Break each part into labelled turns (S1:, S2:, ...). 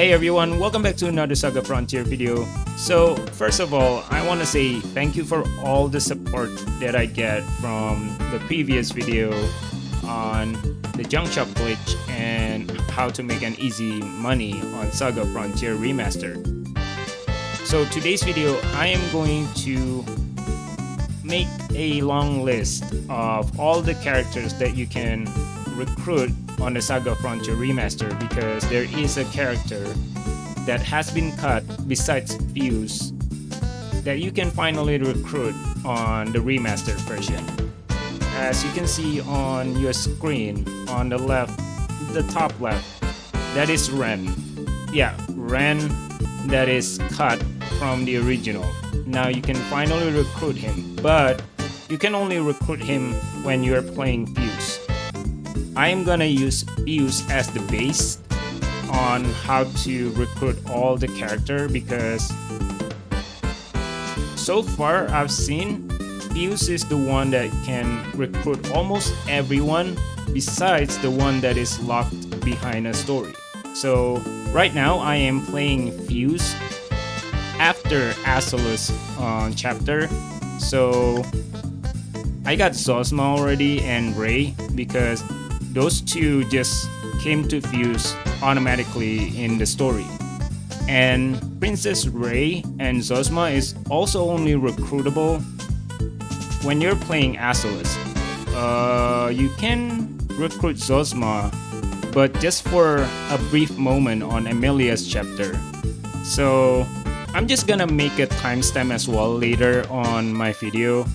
S1: Hey everyone, welcome back to another Saga Frontier video. So first of all, I want to say thank you for all the support that I get from the previous video on the junk shop glitch and how to make an easy money on Saga Frontier Remastered. So today's video, I am going to make a long list of all the characters that you can recruit on the Saga Frontier Remaster, because there is a character that has been cut besides Fuse that you can finally recruit on the remastered version. As you can see on your screen on the left, the top left, that is Ren. Yeah, Ren that is cut from the original. Now you can finally recruit him, but you can only recruit him when you're playing Fuse. I am gonna use Fuse as the base on how to recruit all the character, because so far I've seen Fuse is the one that can recruit almost everyone besides the one that is locked behind a story. So right now I am playing Fuse after Asellus chapter. So I got Zozma already and Rei, because those two just came to Fuse automatically in the story. And Princess Rei and Zozma is also only recruitable when you're playing Asellus. You can recruit Zozma, but just for a brief moment on Emilia's chapter. So I'm just gonna make a timestamp as well later on my video.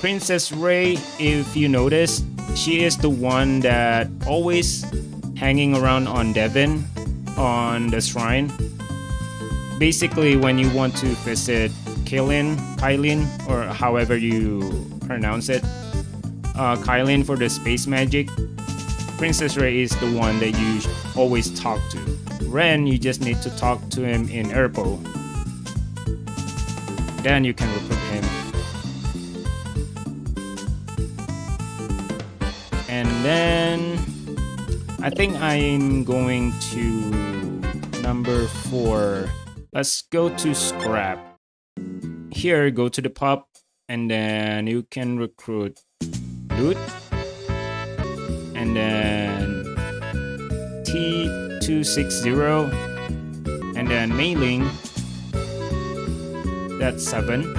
S1: Princess Rei, if you notice, she is the one that always hanging around on Devon on the shrine. Basically, when you want to visit Kylin, or however you pronounce it, Kylin for the space magic, Princess Rei is the one that you always talk to. Ren, you just need to talk to him in Erpo. Then you can recruit him. And then I think I'm going to number 4. Let's go to Scrap. Here, go to the pub, and then you can recruit Lute, and then T260, and then Mei Ling. That's 7.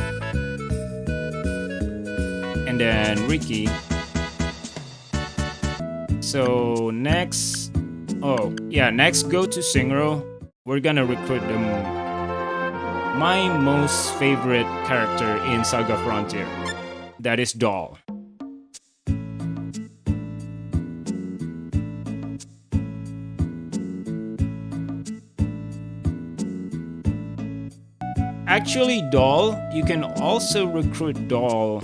S1: And then Riki. So next, next go to Singro. We're gonna recruit my most favorite character in Saga Frontier. That is Doll. Actually, Doll, you can also recruit Doll.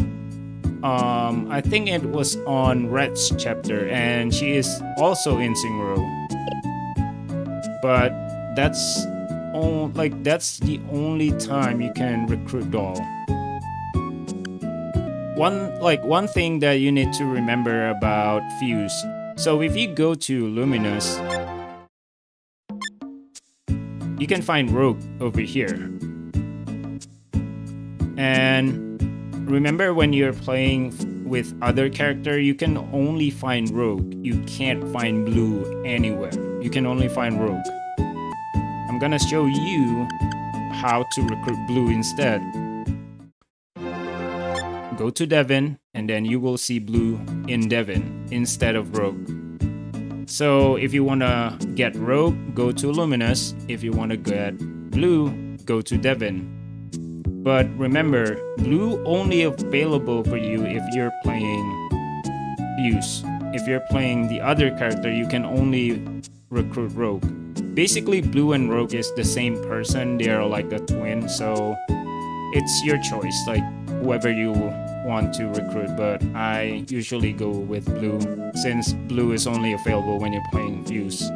S1: I think it was on Red's chapter, and she is also in Singro. But that's the only time you can recruit Doll. One thing that you need to remember about Fuse. So if you go to Luminous, you can find Rogue over here. And remember, when you're playing with other character, you can only find Rogue. You can't find Blue anywhere. You can only find Rogue. I'm gonna show you how to recruit Blue instead. Go to Devon, and then you will see Blue in Devon instead of Rogue. So if you wanna get Rogue, go to Luminous. If you wanna get Blue, go to Devon. But remember, Blue only available for you if you're playing Fuse. If you're playing the other character, you can only recruit Rogue. Basically, Blue and Rogue is the same person. They are like a twin, so it's your choice, like whoever you want to recruit. But I usually go with Blue, since Blue is only available when you're playing Fuse.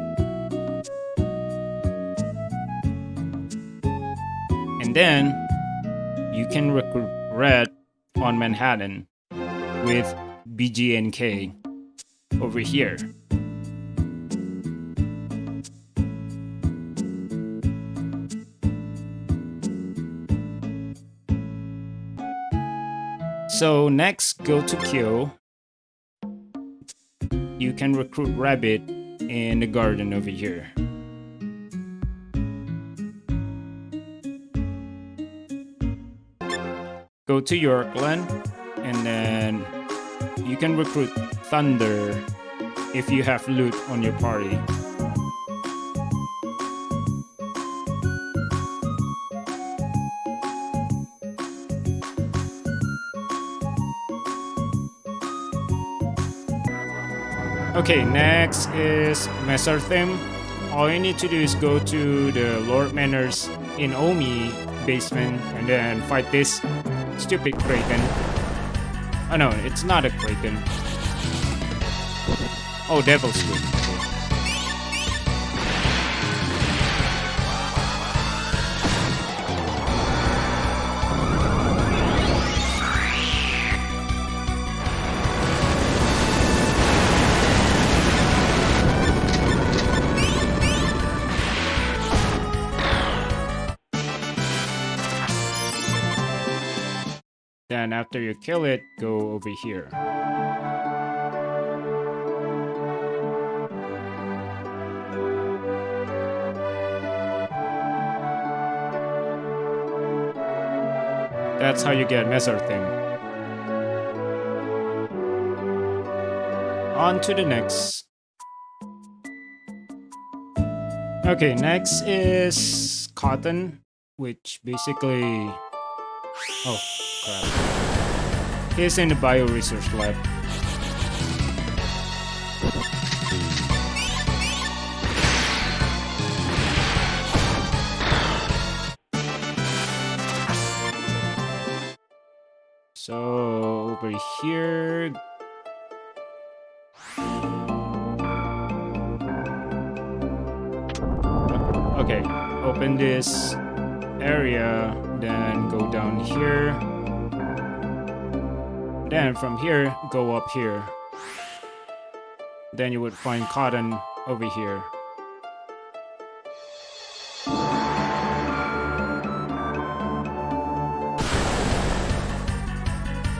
S1: And then you can recruit Red on Manhattan with BJ&K over here. So next, go to Kyo. You can recruit Rabbit in the garden over here. Go to Yorkland, and then you can recruit Thunder if you have Lute on your party. Okay, next is Mesarthim. All you need to do is go to the Lord Manors in Omi basement and then fight this stupid Kraken. Oh no, it's not a Kraken. Oh, Devil's Squid. Then after you kill it, go over here. That's how you get Mesarthim. On to the next. Okay, next is Cotton, which basically... Oh, crap. He's in the bioresource lab. So, over here... Okay, open this area, then go down here. Then from here, go up here. Then you would find Cotton over here.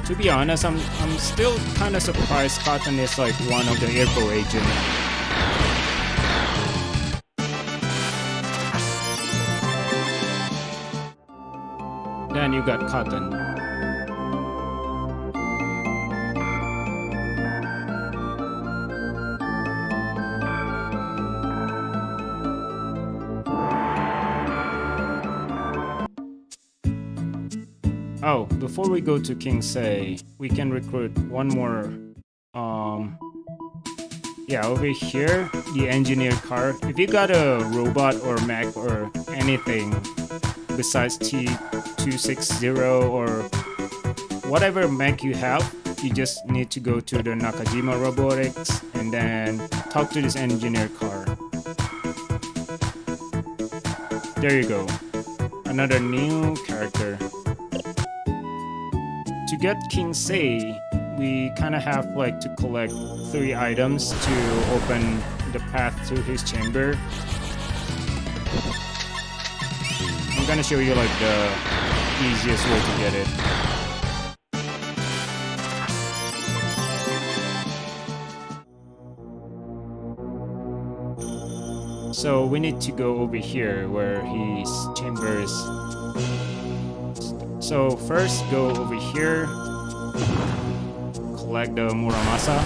S1: To be honest, I'm still kind of surprised Cotton is like one of the Airco agent. Then you got Cotton. Oh, before we go to King Sei, we can recruit one more. Yeah, over here, the engineer car. If you got a robot or mech or anything besides T260 or whatever mech you have, you just need to go to the Nakajima Robotics and then talk to this engineer car. There you go. Another new character. To get King Sei, we kind of have like to collect 3 items to open the path to his chamber. I'm gonna show you like the easiest way to get it. So we need to go over here where his chamber is. So first go over here, collect the Muramasa.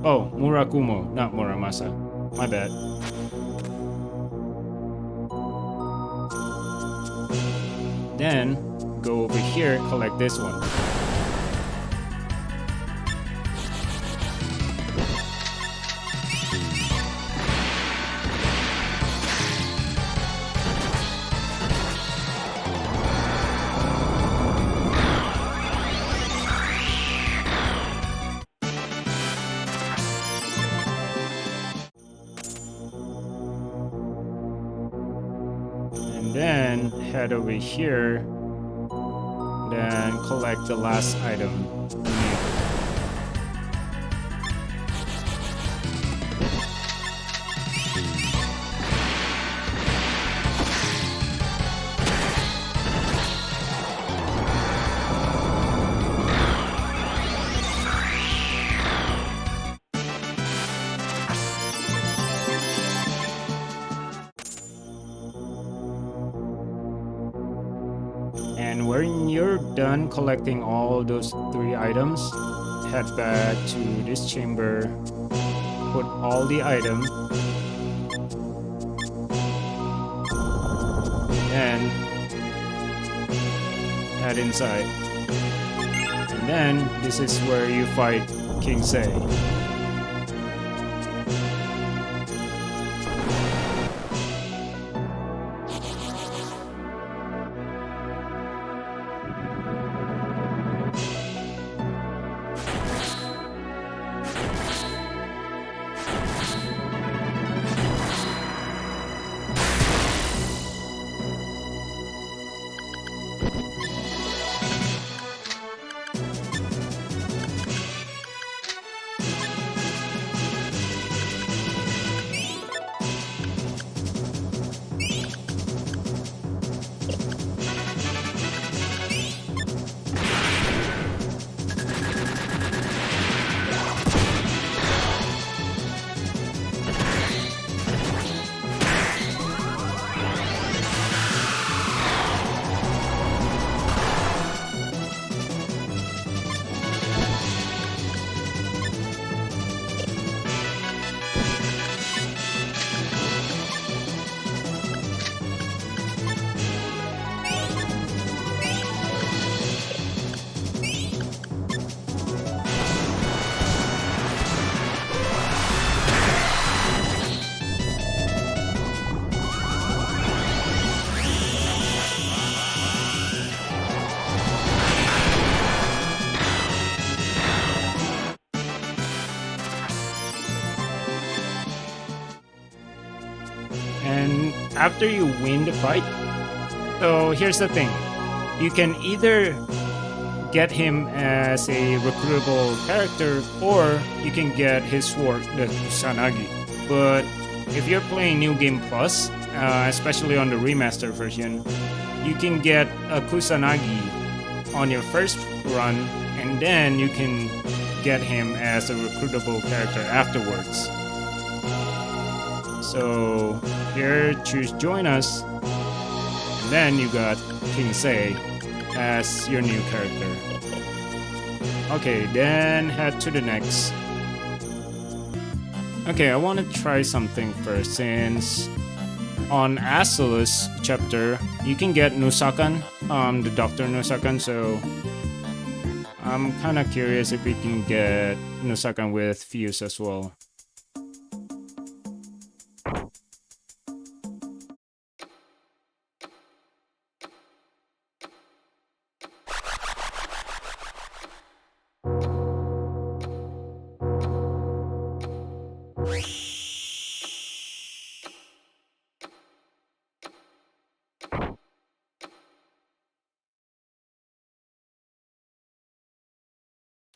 S1: Oh, Murakumo, not Muramasa. My bad. Then, go over here, collect this one. And then, head over here then collect the last item. And when you're done collecting all those 3 items, head back to this chamber, put all the items, and head inside. And then this is where you fight King Sei. And after you win the fight, so here's the thing. You can either get him as a recruitable character, or you can get his sword, the Kusanagi. But if you're playing New Game Plus, especially on the remastered version, you can get a Kusanagi on your first run, and then you can get him as a recruitable character afterwards. So here, choose join us, and then you got King Sei as your new character. Okay, then head to the next. Okay, I want to try something first, since on Asellus chapter you can get Nusakan, the Dr. Nusakan, so I'm kind of curious if we can get Nusakan with Fuse as well.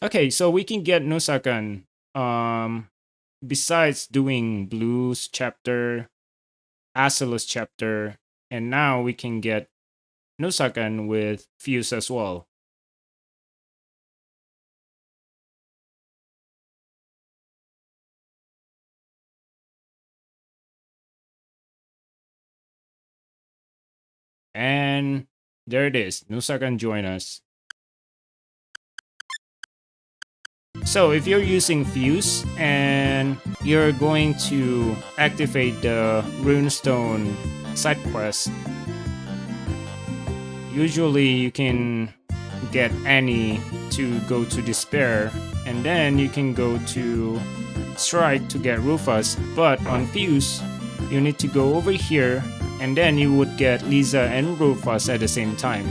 S1: Okay, so we can get Nusakan besides doing Blues chapter, Asellus chapter, and now we can get Nusakan with Fuse as well. And there it is, Nusakan join us. So if you're using Fuse and you're going to activate the Runestone side quest, usually you can get Annie to go to Despair, and then you can go to Strike to get Roufas. But on Fuse, you need to go over here, and then you would get Liza and Roufas at the same time.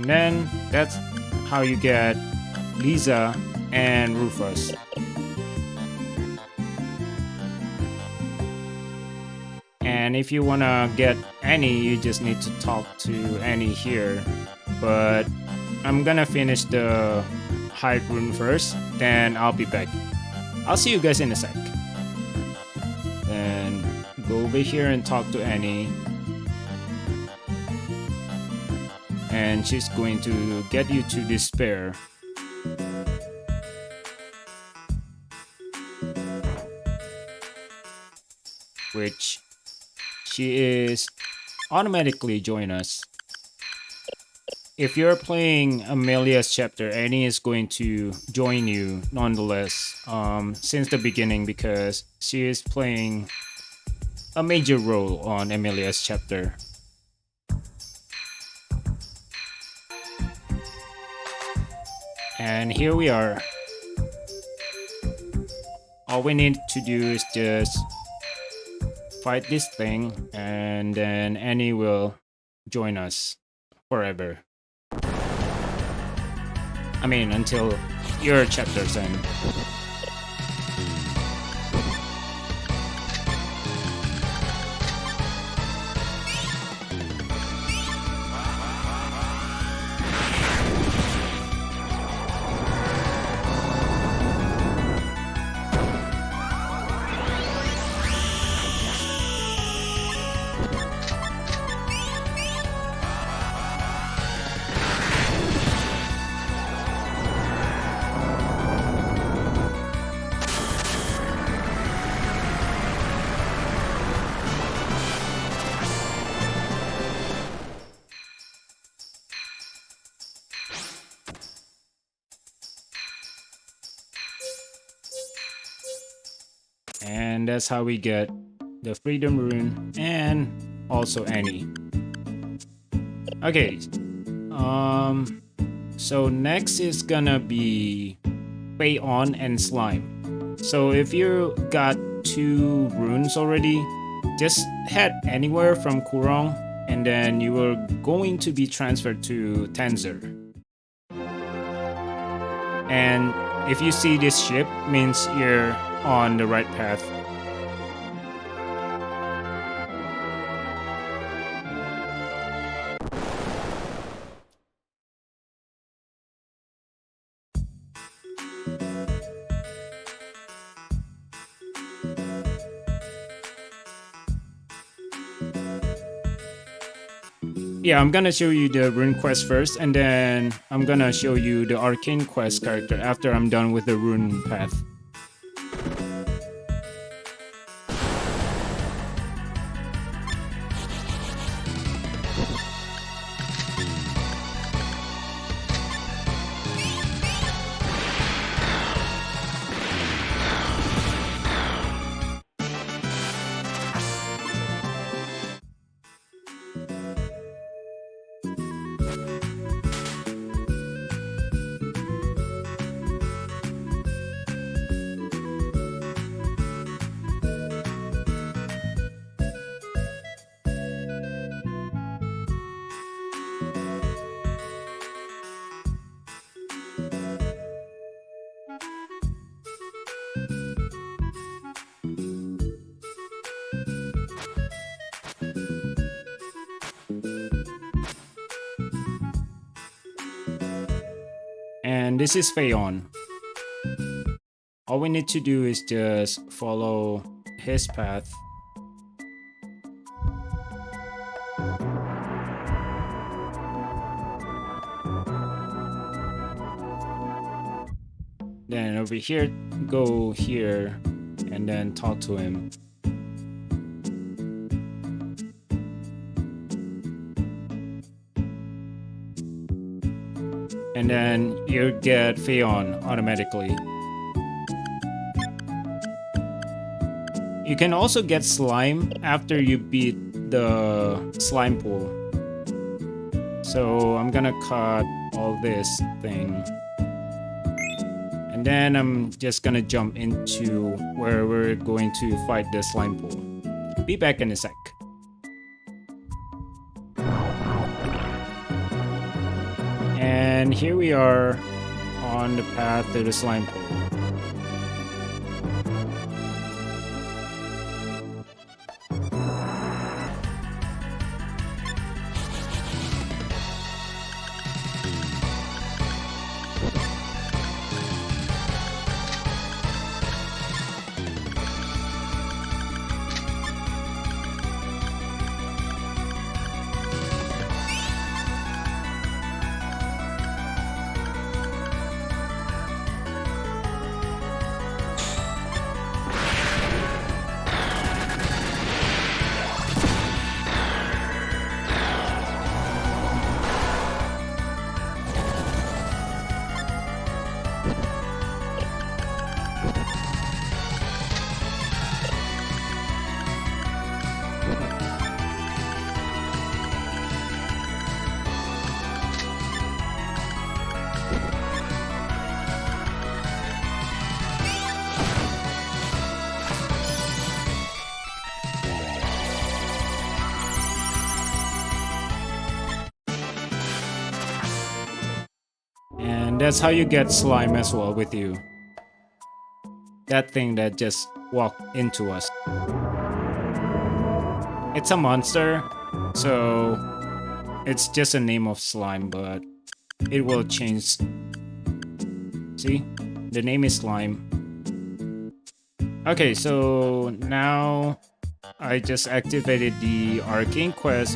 S1: And then that's how you get Liza and Roufas. And if you wanna get Annie, you just need to talk to Annie here. But I'm gonna finish the high rune first, then I'll be back. I'll see you guys in a sec. Then go over here and talk to Annie. And she's going to get you to despair. Which she is automatically join us. If you're playing Emilia's chapter, Annie is going to join you nonetheless since the beginning because she is playing a major role on Emilia's chapter. And here we are. All we need to do is just fight this thing, and then Annie will join us forever. I mean, until your chapter's end. And that's how we get the Freedom Rune and also Annie. Okay. So next is gonna be Fei On and Slime. So if you got 2 runes already, just head anywhere from Kurong and then you are going to be transferred to Tanzer. And if you see this ship, means you're on the right path. Yeah, I'm gonna show you the rune quest first, and then I'm gonna show you the arcane quest character after I'm done with the rune path. And this is Fei On. All we need to do is just follow his path. Then over here, go here, and then talk to him. And then you get Fei On automatically. You can also get slime after you beat the slime pool. So I'm gonna cut all this thing. And then I'm just gonna jump into where we're going to fight the slime pool. Be back in a sec. And here we are on the path to the slime pool. And that's how you get slime as well with you. That thing that just walked into us. It's a monster, so it's just a name of slime, but it will change. See? The name is slime. Okay, so now I just activated the arcane quest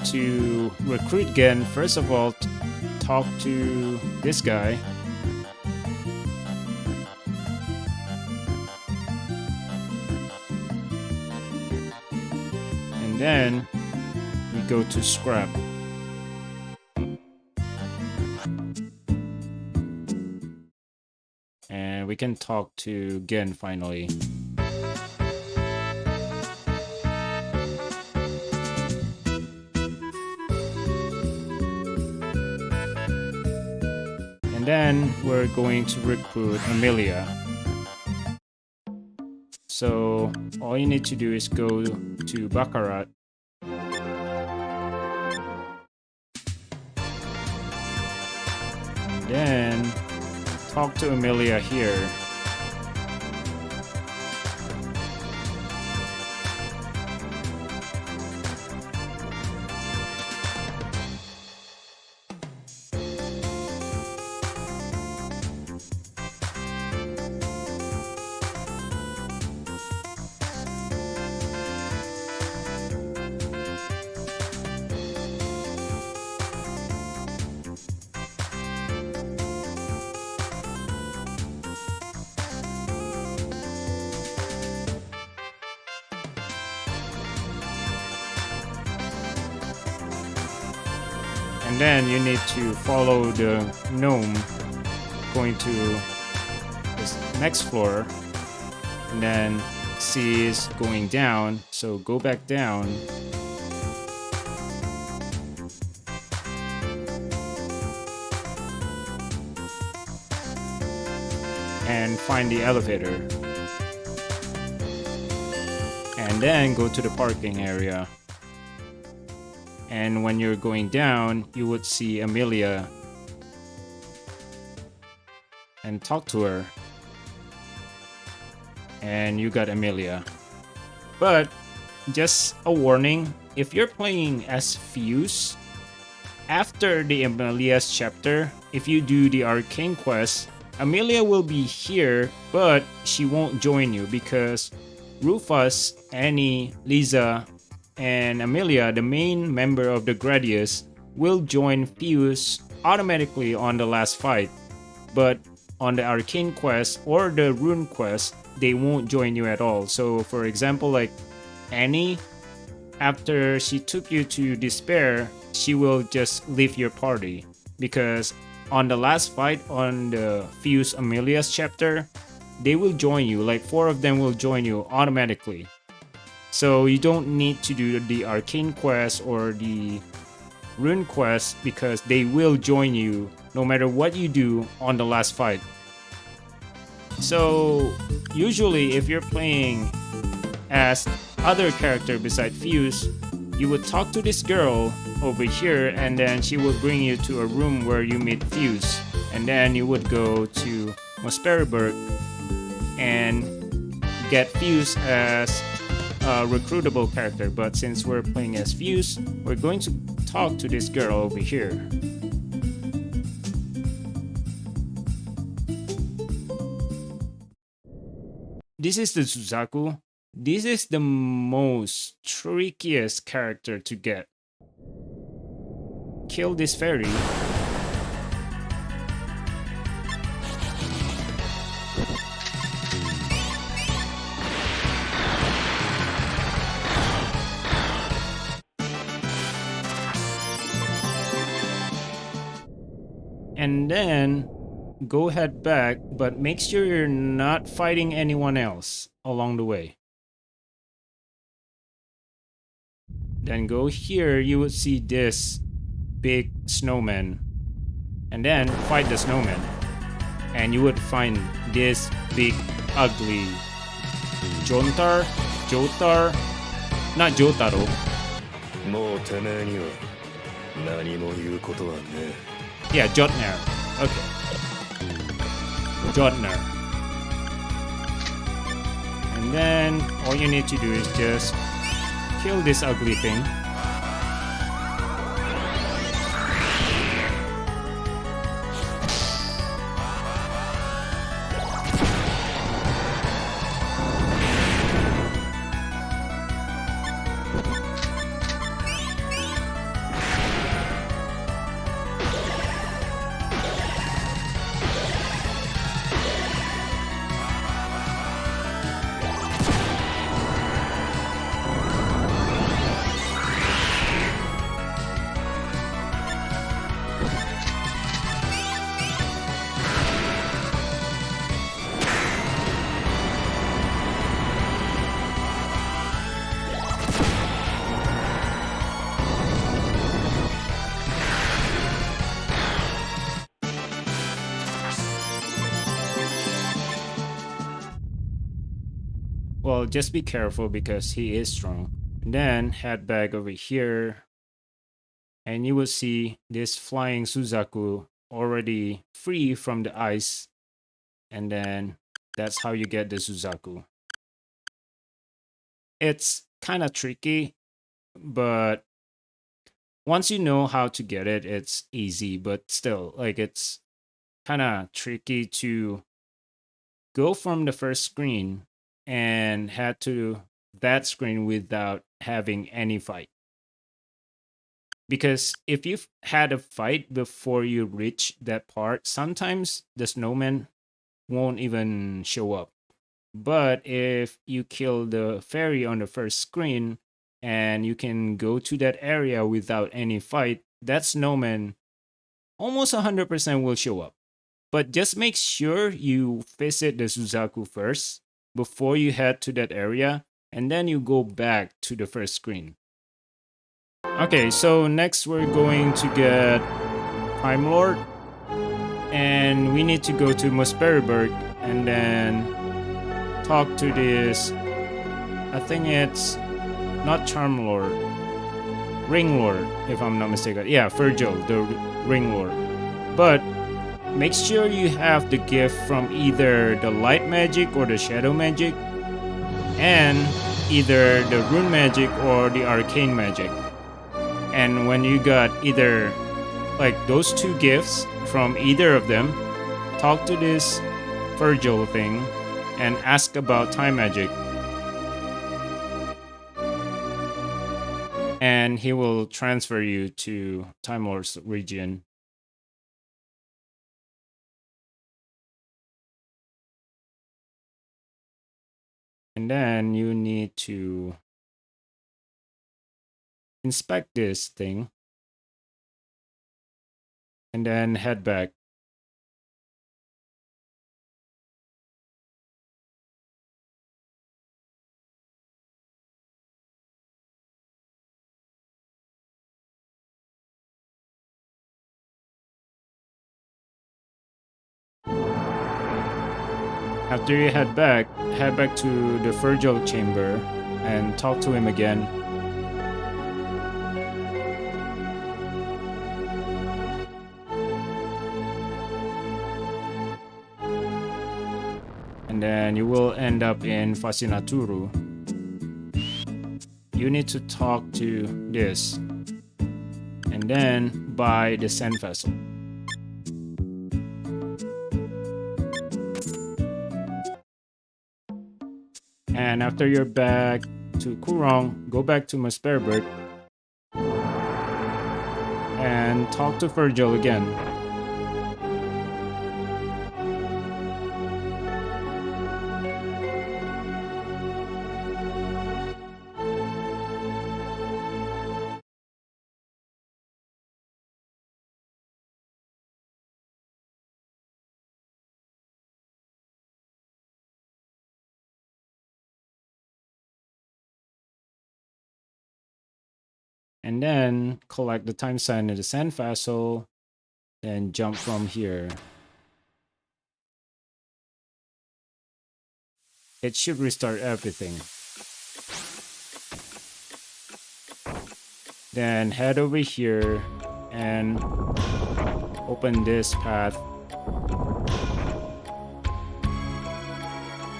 S1: to recruit Gen. First of all, talk to this guy. And then we go to scrap. And we can talk to Gen finally. And then we're going to recruit Emilia. So all you need to do is go to Baccarat. And then talk to Emilia here. And then you need to follow the gnome going to this next floor. And then C is going down, so go back down. And find the elevator. And then go to the parking area. And when you're going down, you would see Emilia and talk to her. And you got Emilia. But just a warning, if you're playing as Fuse, after the Emilia's chapter, if you do the arcane quest, Emilia will be here, but she won't join you because Roufas, Annie, Liza, and Emilia, the main member of the Gradius, will join Fuse automatically on the last fight. But on the arcane quest or the rune quest, they won't join you at all. So for example, like Annie, after she took you to despair, she will just leave your party. Because on the last fight on the Fuse Emilia's chapter, they will join you, like 4 of them will join you automatically. So you don't need to do the arcane quest or the rune quest because they will join you no matter what you do on the last fight. So usually if you're playing as other character beside Fuse, you would talk to this girl over here, and then she would bring you to a room where you meet Fuse, and then you would go to Mosperberg and get Fuse as a recruitable character. But since we're playing as Fuse, we're going to talk to this girl over here. This is the Suzaku. This is the most trickiest character to get. Kill this fairy. And then go head back, but make sure you're not fighting anyone else along the way. Then go here, you would see this big snowman. And then fight the snowman. And you would find this big, ugly Jotaro, not Jotaro. Yeah, Jotnar. Okay. Jotnar. And then all you need to do is just kill this ugly thing. Well, just be careful because he is strong. And then head back over here. And you will see this flying Suzaku already free from the ice. And then that's how you get the Suzaku. It's kind of tricky, but once you know how to get it, it's easy. But still, like, it's kind of tricky to go from the first screen and head to that screen without having any fight. Because if you've had a fight before you reach that part, sometimes the snowman won't even show up. But if you kill the fairy on the first screen and you can go to that area without any fight, that snowman almost 100% will show up. But just make sure you visit the Suzaku first before you head to that area, and then you go back to the first screen. Okay, so next we're going to get Timelord, and we need to go to Mosperberg and then talk to this, I think it's not Charmlord, Ringlord, if I'm not mistaken. Yeah, Virgil, the Ringlord. But make sure you have the gift from either the light magic or the shadow magic, and either the rune magic or the arcane magic. And when you got either like those two gifts from either of them, talk to this Virgil thing and ask about time magic. And he will transfer you to Timelord's region. And then you need to inspect this thing and then head back. After you head back to the Virgil chamber and talk to him again. and then you will end up in Fascinaturu. You need to talk to this, and then buy the Sand Vessel. And after you're back to Kurong, go back to Mesperberg and talk to Virgil again. And then collect the time sand in the Sand Vessel, then jump from here. It should restart everything. Then head over here and open this path.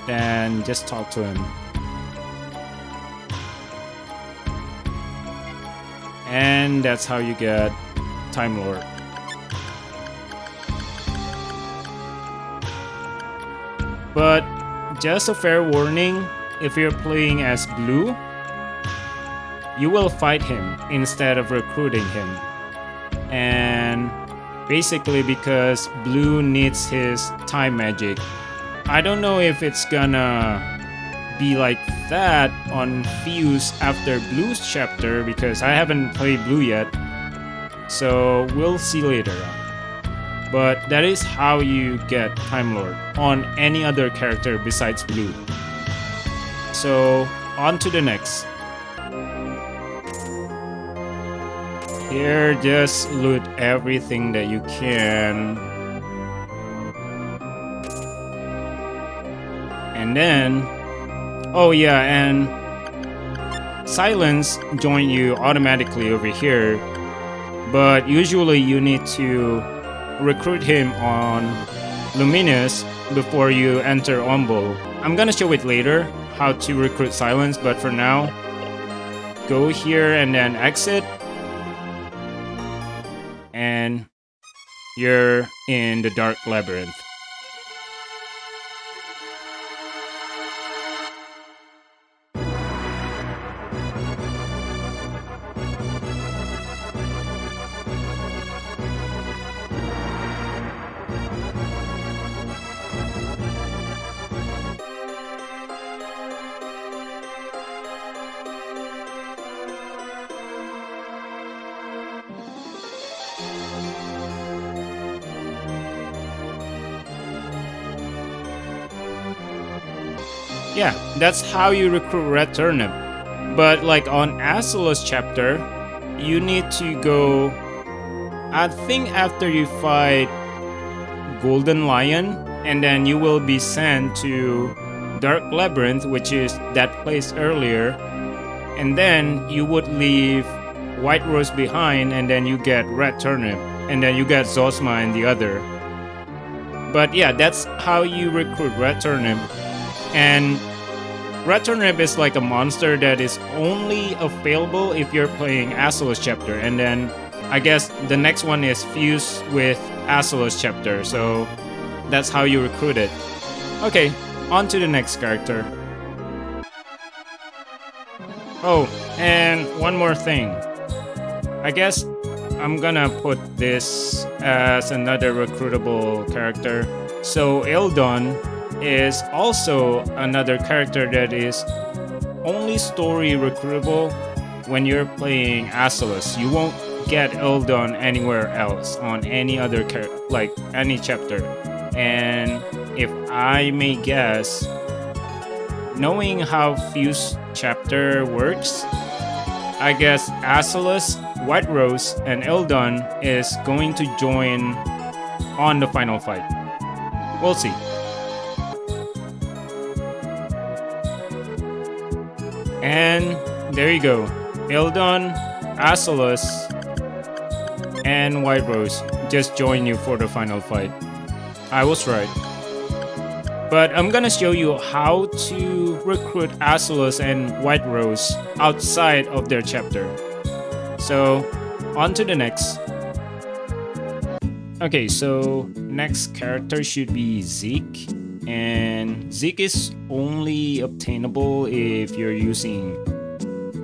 S1: Then just talk to him. And that's how you get Time Lord. But just a fair warning, if you're playing as Blue, you will fight him instead of recruiting him. And basically because Blue needs his time magic. I don't know if it's gonna be like that on Fuse after Blue's chapter because I haven't played Blue yet. So we'll see later. But that is how you get Time Lord on any other character besides Blue. So on to the next. Here, just loot everything that you can. And then, oh yeah, and Silence join you automatically over here. But usually you need to recruit him on Luminous before you enter Ombo. I'm gonna show it later how to recruit Silence, but for now, go here and then exit. And you're in the Dark Labyrinth. Yeah, that's how you recruit Red Turnip. But like on Asellus chapter, you need to go, I think after you fight Golden Lion, and then you will be sent to Dark Labyrinth, which is that place earlier. And then you would leave White Rose behind, and then you get Red Turnip, and then you get Zozma and the other. But yeah, that's how you recruit Red Turnip. And Red Turnip is like a monster that is only available if you're playing Asellus chapter. And then I guess the next one is Fuse with Asellus chapter. So that's how you recruit it. Okay, on to the next character. Oh, and one more thing. I guess I'm gonna put this as another recruitable character. So Ildon is also another character that is only story recruitable when you're playing Asellus. You won't get Ildon anywhere else on any other like any chapter. And if I may guess, knowing how Fuse chapter works, I guess Asellus, White Rose, and Ildon is going to join on the final fight. We'll see. And there you go. Ildon, Asellus, and White Rose just join you for the final fight. I was right. But I'm gonna show you how to recruit Asellus and White Rose outside of their chapter. So, on to the next. Okay, so next character should be ZEKE. And ZEKE is only obtainable if you're using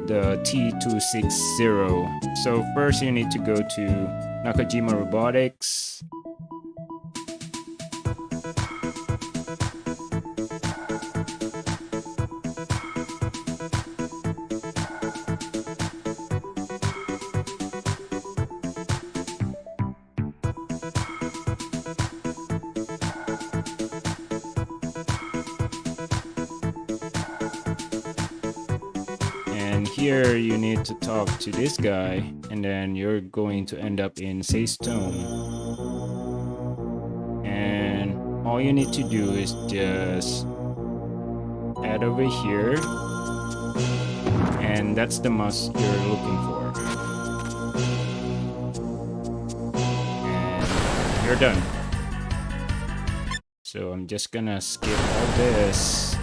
S1: the T260. So first you need to go to Nakajima Robotics. Here you need to talk to this guy, and then you're going to end up in Saystone. And all you need to do is just head over here, and that's the must you're looking for. And you're done. So I'm just gonna skip all this.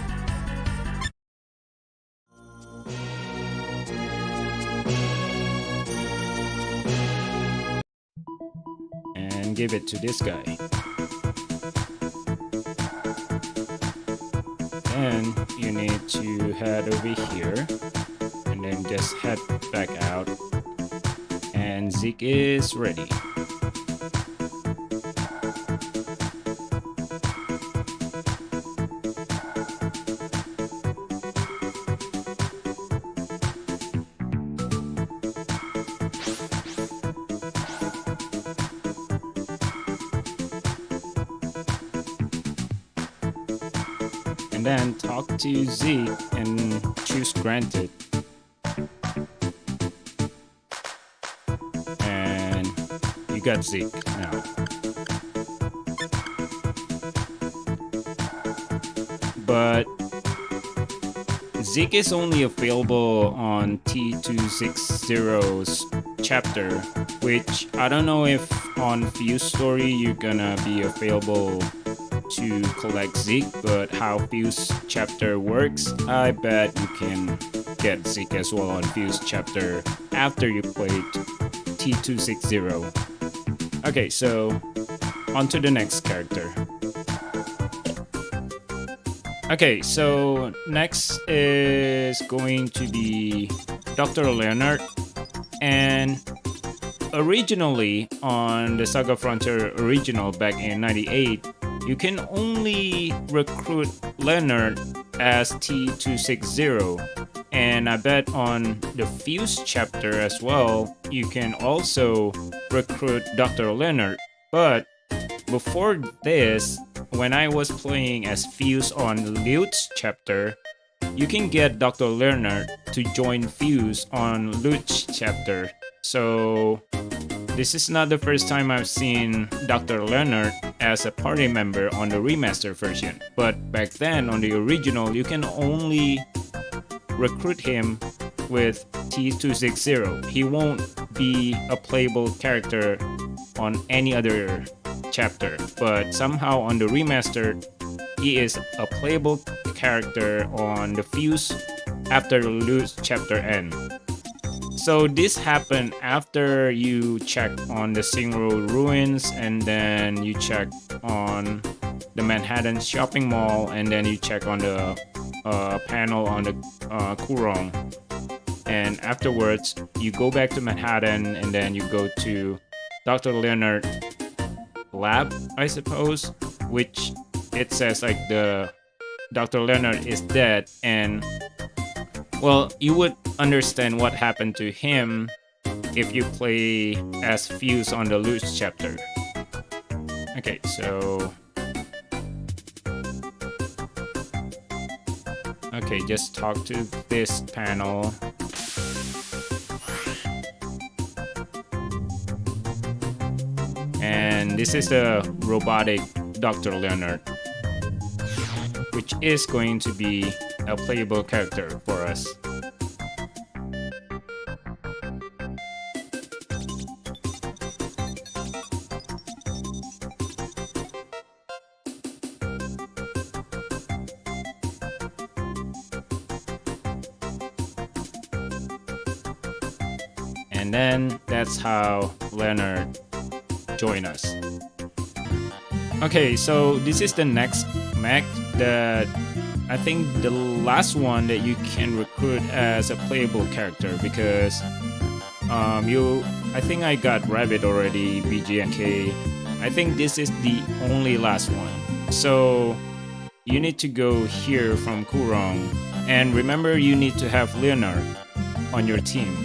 S1: Give it to this guy. Then you need to head over here and then just head back out, and ZEKE is ready. And then talk to ZEKE and choose granted. And you got ZEKE now. But ZEKE is only available on T260's chapter, which I don't know if on Fuse Story you're gonna be available to collect ZEKE, but how Fuse chapter works, I bet you can get ZEKE as well on Fuse chapter after you played T260. Okay, so on to the next character. Okay, so next is going to be Dr. Leonard, and originally on the Saga Frontier original back in 98, you can only recruit Leonard as T260, and I bet on the Fuse chapter as well, you can also recruit Dr. Leonard. But before this, when I was playing as Fuse on Lute's chapter, you can get Dr. Leonard to join Fuse on Lute's chapter. So this is not the first time I've seen Dr. Leonard as a party member on the remastered version, but back then on the original you can only recruit him with T260. He won't be a playable character on any other chapter, but somehow on the remastered he is a playable character on the Fuse after the Lute chapter end. So this happened after you check on the Sing Road ruins, and then you check on the Manhattan shopping mall, and then you check on the panel on the Kurong. And afterwards, you go back to Manhattan, and then you go to Dr. Leonard lab, I suppose, which it says like the Dr. Leonard is dead, and well, you would understand what happened to him if you play as Fuse on the Lute chapter. Okay, so okay, just talk to this panel. And this is the robotic Dr. Leonard, which is going to be a playable character for us. And then that's how Leonard joined us. Okay, so this is the next mech that I think the last one that you can recruit as a playable character, because I think I got Rabbit already, BJ&K. I think this is the only last one. So you need to go here from Kurong, and remember you need to have Leonard on your team,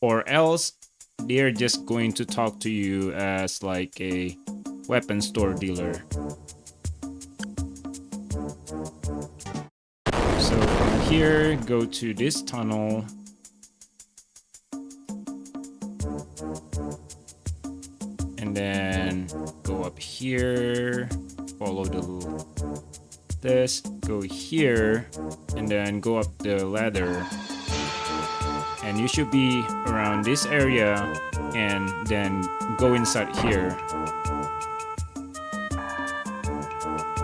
S1: or else they're just going to talk to you as like a weapon store dealer. So from here, go to this tunnel. And then go up here, follow this, go here, and then go up the ladder. And you should be around this area, and then go inside here.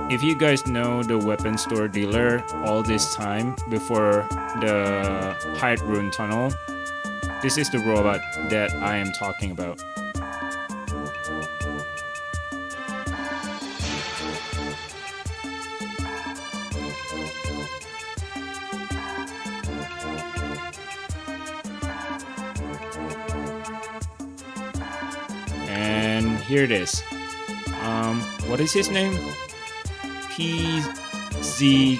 S1: If you guys know the weapon store dealer all this time before the Hide Rune tunnel, this is the robot that I am talking about. And here it is. What is his name? PzkwV.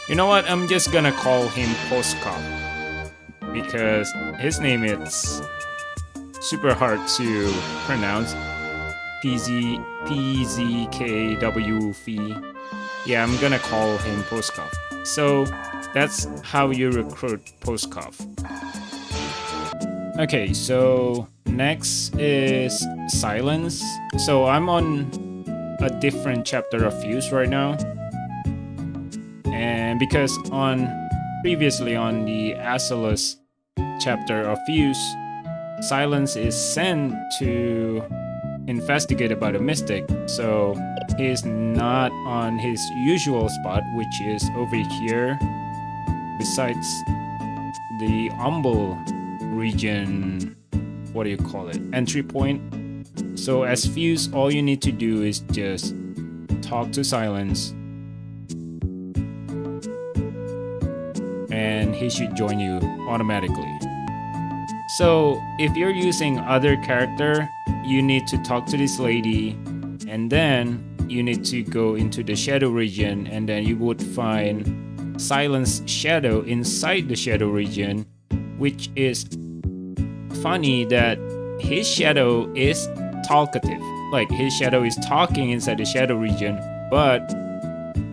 S1: You know what? I'm just gonna call him Postkov, because his name is super hard to pronounce. PzkwV. Yeah, I'm gonna call him Postkov. So that's how you recruit Postkov. Okay, so next is Silence. So I'm on a different chapter of Fuse right now. And because previously on the Asellus chapter of Fuse, Silence is sent to investigate about a mystic. So he's not on his usual spot, which is over here, besides the Humble region, what do you call it, entry point. So as Fuse, all you need to do is just talk to Silence, and he should join you automatically. So if you're using other character, you need to talk to this lady, and then you need to go into the shadow region, and then you would find Silence shadow inside the shadow region, which is funny that his shadow is talkative. Like, his shadow is talking inside the shadow region, but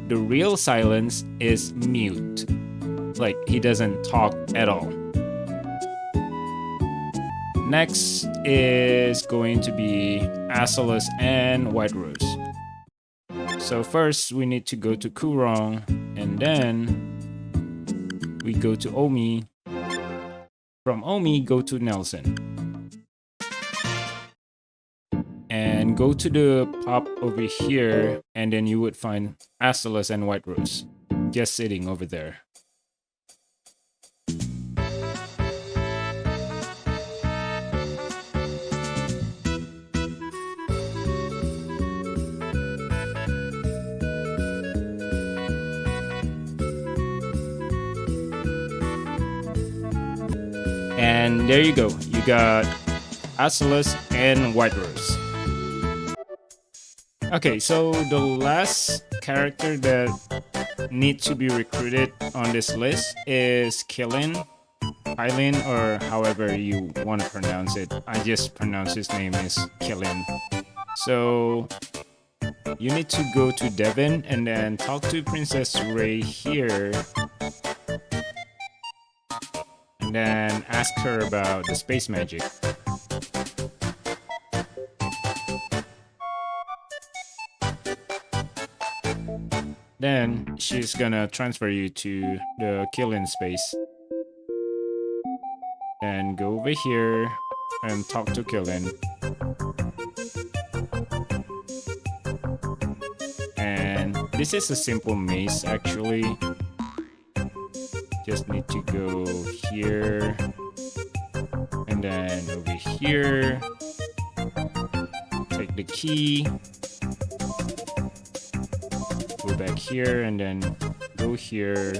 S1: the real Silence is mute. Like, he doesn't talk at all. Next is going to be Asellus and White Rose. So first we need to go to Kurong, and then we go to Omi. From Omi, go to Nelson. And go to the pub over here, and then you would find Asellus and White Rose just sitting over there. And there you go. You got Asellus and White Rose. Okay, so the last character that needs to be recruited on this list is Kylin, or however you want to pronounce it. I just pronounce his name as Kylin. So you need to go to Devon and then talk to Princess Rei here. And then ask her about the space magic. Then she's gonna transfer you to the Kylin space. Then go over here and talk to Kylin. And this is a simple maze actually. just need to go here and then over here, take the key, go back here and then go here.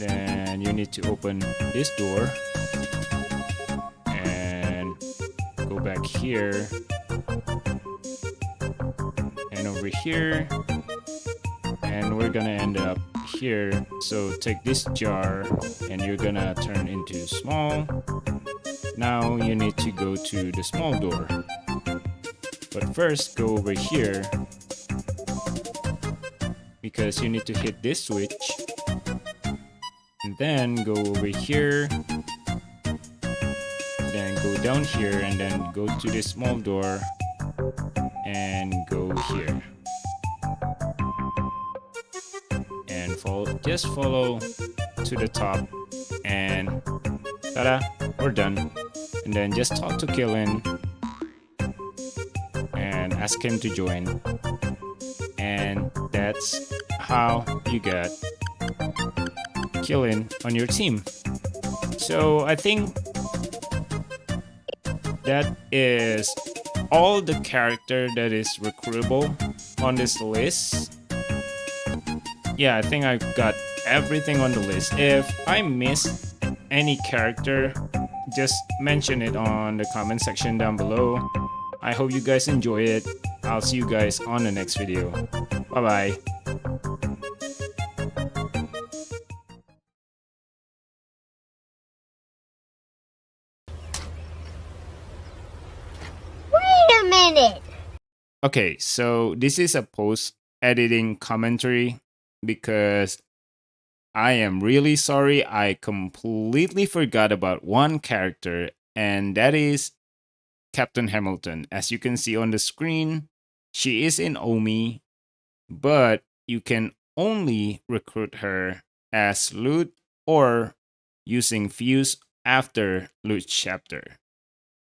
S1: Then you need to open this door and go back here and over here, and we're gonna end up here. So take this jar and you're gonna turn into small. Now you need to go to the small door, but first go over here because you need to hit this switch, and then go over here, then go down here and then go to the small door and go here and just follow to the top, and ta-da, we're done. And then just talk to Kylin and ask him to join, and that's how you get Kylin on your team. So I think that is all the character that is recruitable on this list. Yeah, I think I've got everything on the list. If I missed any character, just mention it on the comment section down below. I hope you guys enjoy it. I'll see you guys on the next video. Bye bye.
S2: Wait a minute!
S1: Okay, so this is a post-editing commentary because I am really sorry I completely forgot about one character, and that is Captain Hamilton. As you can see on the screen, she is in Omi, but you can only recruit her as Lute or using Fuse after Lute chapter.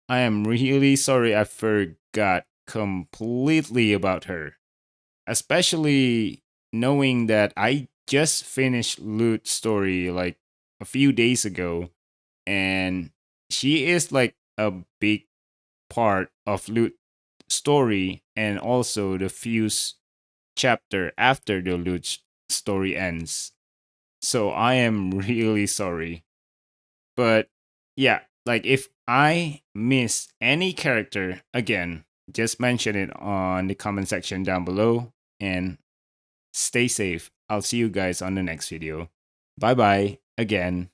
S1: I am really sorry I forgot completely about her, especially knowing that I just finished Lute's story like a few days ago, and she is like a big part of Lute story and also the Fuse chapter after the Lute story ends. So I am really sorry. But yeah, like if I miss any character again, just mention it on the comment section down below, and stay safe. I'll see you guys on the next video. Bye bye again.